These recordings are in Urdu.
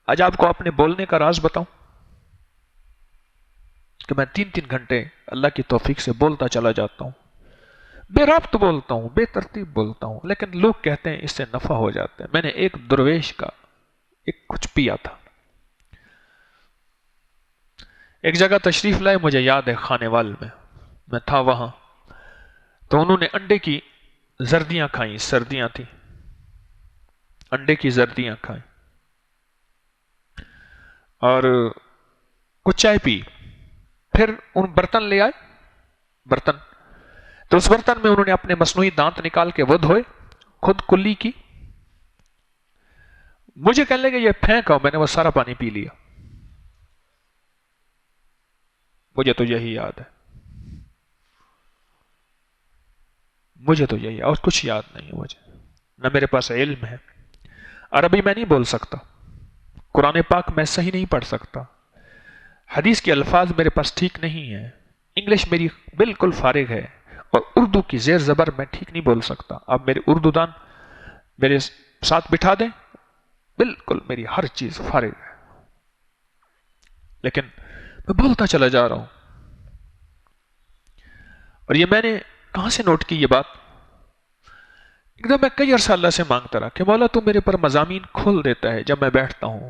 آج آپ کو اپنے بولنے کا راز بتاؤں کہ میں 3 گھنٹے اللہ کی توفیق سے بولتا چلا جاتا ہوں، بے ربط بولتا ہوں، بے ترتیب بولتا ہوں، لیکن لوگ کہتے ہیں اس سے نفع ہو جاتا ہے۔ میں نے ایک درویش کا کچھ پیا تھا، ایک جگہ تشریف لائے، مجھے یاد ہے خانے وال میں تھا وہاں، تو انہوں نے انڈے کی زردیاں کھائیں، سردیاں تھیں، انڈے کی زردیاں کھائیں اور کچھ چائے پی، پھر ان برتن لے آئے، برتن، تو اس برتن میں انہوں نے اپنے مصنوعی دانت نکال کے وہ دھوئے، خود کلی کی، مجھے کہنے لگے یہ پھینکا، میں نے وہ سارا پانی پی لیا۔ مجھے تو یہی یاد ہے، مجھے تو یہی، اور کچھ یاد نہیں ہے مجھے، نہ میرے پاس علم ہے، عربی میں نہیں بول سکتا، قرآن پاک میں صحیح نہیں پڑھ سکتا، حدیث کے الفاظ میرے پاس ٹھیک نہیں ہیں، انگلش میری بالکل فارغ ہے، اور اردو کی زیر زبر میں ٹھیک نہیں بول سکتا۔ آپ میرے اردو دان میرے ساتھ بٹھا دیں، بالکل میری ہر چیز فارغ ہے، لیکن میں بولتا چلا جا رہا ہوں۔ اور یہ میں نے کہاں سے نوٹ کی یہ بات؟ ایک دم میں کئی عرصہ اللہ سے مانگتا رہا کہ مولا تو میرے پر مضامین کھول دیتا ہے جب میں بیٹھتا ہوں،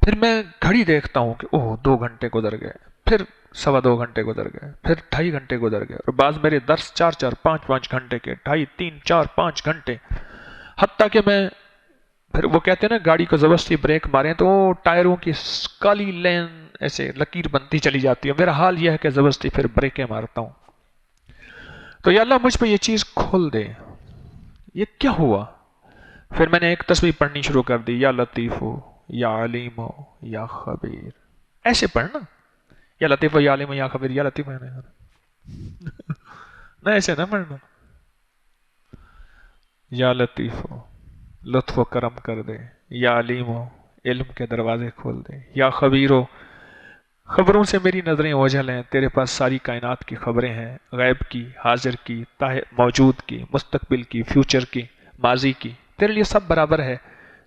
پھر میں گھڑی دیکھتا ہوں کہ اوہ 2 گھنٹے گزر گئے، پھر 2.25 گھنٹے گزر گئے، پھر 2.5 گھنٹے گزر گئے، اور بعض میرے درس 4 5 گھنٹے کے، 2.5 3 4 5 گھنٹے، حتیٰ کہ میں پھر وہ کہتے ہیں نا گاڑی کو زبردستی بریک ماریں تو ٹائروں کی کالی لین ایسے لکیر بنتی چلی جاتی ہے، میرا حال یہ ہے کہ زبردستی پھر بریکیں مارتا ہوں۔ تو یا اللہ مجھ پہ یہ چیز کھول دے، یہ کیا ہوا؟ پھر میں نے ایک تسبیح پڑھنی شروع کر دی، یا لطیف ہو یا علیم ہو یا خبیر، ایسے پڑھنا، یا لطیف ہو یا علیم ہو یا خبیر، یا لطیف ہو نہ ایسے نہ پڑھنا، یا لطیف ہو لطف و کرم کر دے، یا علیم ہو علم کے دروازے کھول دے، یا خبیر ہو خبروں سے میری نظریں اوجھل ہیں، تیرے پاس ساری کائنات کی خبریں ہیں، غیب کی، حاضر کی، موجود کی، مستقبل کی، فیوچر کی، ماضی کی، تیرے لیے سب برابر ہے،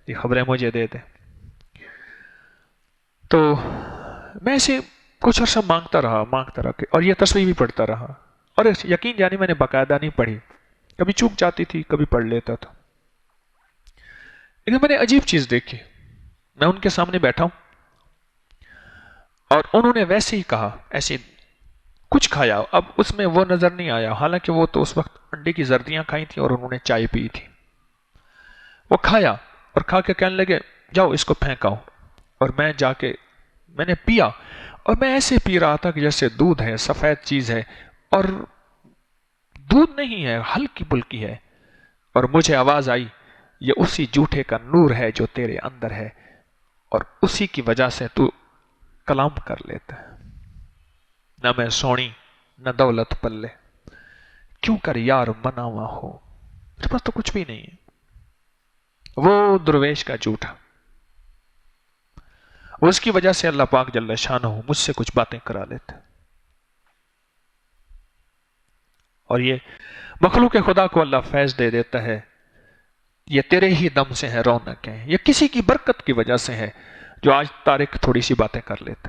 یہ خبریں مجھے دے دے۔ تو میں اسے کچھ عرصہ مانگتا رہا اور یہ تسبیح بھی پڑھتا رہا، اور یقین جانے میں نے باقاعدہ نہیں پڑھی، کبھی چوک جاتی تھی، کبھی پڑھ لیتا تھا۔ لیکن میں نے عجیب چیز دیکھی، میں ان کے سامنے بیٹھا ہوں اور انہوں نے ویسے ہی کہا، ایسے کچھ کھایا، اب اس میں وہ نظر نہیں آیا، حالانکہ وہ تو اس وقت انڈے کی زردیاں کھائی تھیں اور انہوں نے چائے پی تھی، وہ کھایا اور کھا کے کہنے لگے جاؤ اس کو پھینکاؤ، اور میں جا کے میں نے پیا، اور میں ایسے پی رہا تھا کہ جیسے دودھ ہے، سفید چیز ہے، اور دودھ نہیں ہے، ہلکی پھلکی ہے، اور مجھے آواز آئی یہ اسی جھوٹے کا نور ہے جو تیرے اندر ہے، اور اسی کی وجہ سے تو کلام کر لیتا ہے، نہ میں سونی نہ دولت پلے، کیوں کر یار مناوا ہو، میرے پاس تو کچھ بھی نہیں ہے۔ وہ درویش کا جھوٹا، اس کی وجہ سے اللہ پاک جل شانہ مجھ سے کچھ باتیں کرا لیتے، اور یہ مخلوق خدا کو اللہ فیض دے دیتا ہے، یہ تیرے ہی دم سے ہے رونق ہے، یہ کسی کی برکت کی وجہ سے ہے جو آج طارق تھوڑی سی باتیں کر لیتے۔